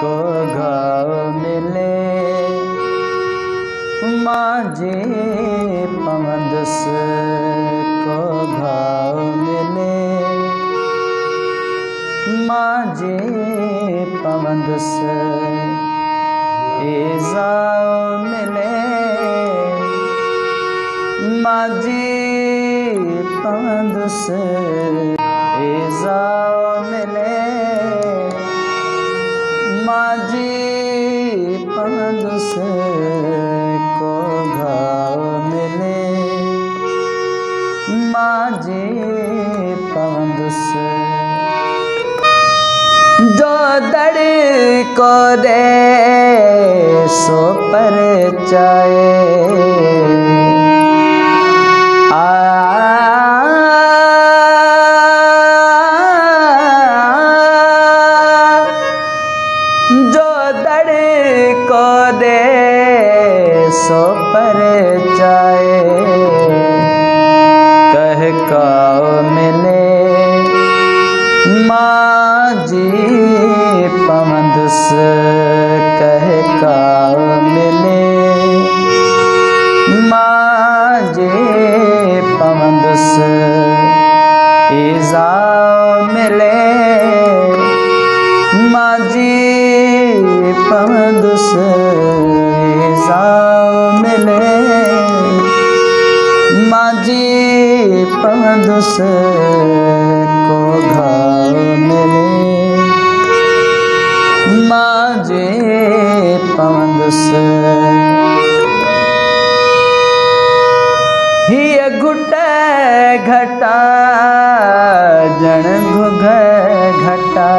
को घाव मिले माझे पवंदस को घाव मिले माझे पवंदस एज़ाओ मिले माझे पवंदस एज़ाओ मिले माझे पवंदस को घाव मिले माझे पवंदस जो दड़ को दे सो पर चाहे जो दड़ को दे सो पर चाहे कह काओ मिले माझे पवंदस कह काओ मिले माझे पवंदस एज़ाओ मिले माझे पवंदस एज़ाओ मिले माझे पवंदस को घाव मिले माझे पवंदस हिय घुट घटा जण घुघ घटा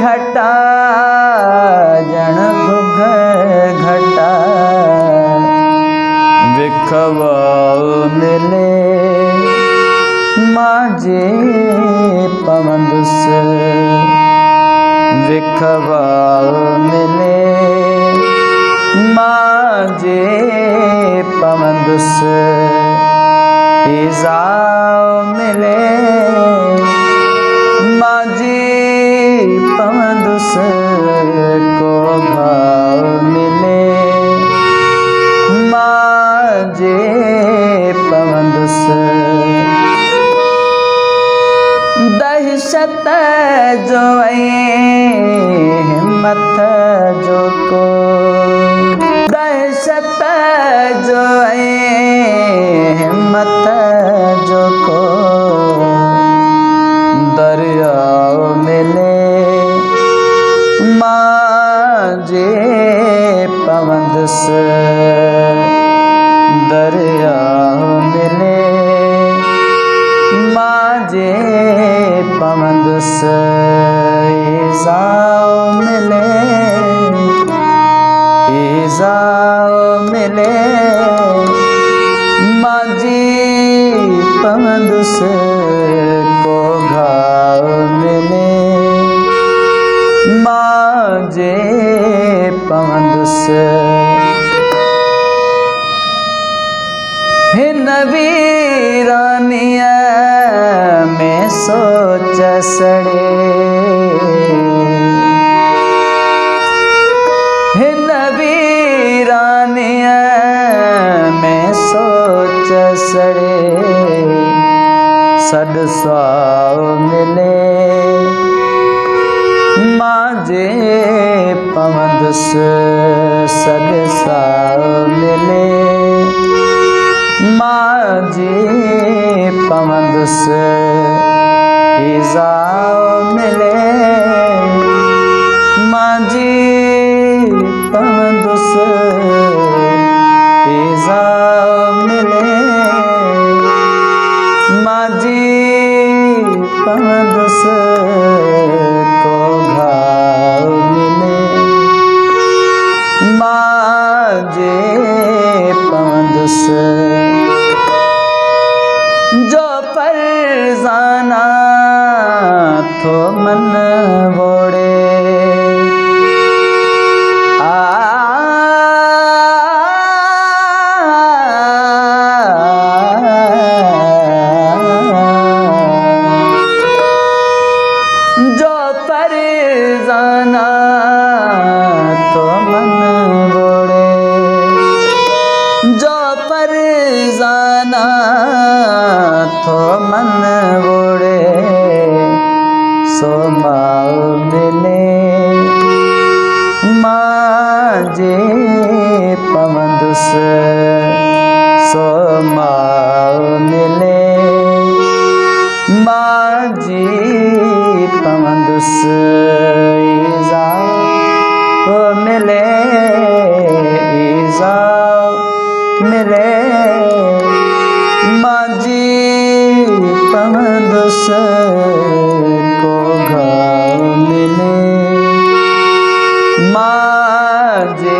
घटा जन घुघ घटा विखवाओ मिले माझे पवंदस विखवाओ मिले माझे पवंदस एज़ाओ मिले माझे पवंदस को घाव मिले माझे पवंदस दहशत जो हिम्मत जो को दहशत जो हिम्मत जो को दरियाओ मिले माझे पवंदस दरियाओ मिले माझे पवंदस एज़ाओ मिले एज़ाओ मिले माझे पवंदस को घाव मिले माझे पवंदस हिन वीरानिया में सोच सड़े हिन वीरानिया में सोच सड़े सद स्वाओ मिले माझे पवंदस सद स्वाओ मिले माझे पवंदस एज़ाओ मिले माझे पवंदस एज़ाओ मिले माझे पवंदस को घाव मिले माझे पवंदस जो फरज़ाना थो मन वोड़े जो पर जाना तो मन वोड़े जो पर जाना तो मन वोड़े सो माँ मिले माजे पवंदुस सो माँ मिले माजी पवंदुस ईज़ा मिले ईज़ा मिले माजी पवंदुस को घाव मिले माजे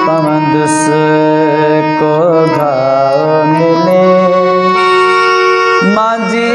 पवंदुस को घाव मिले माजी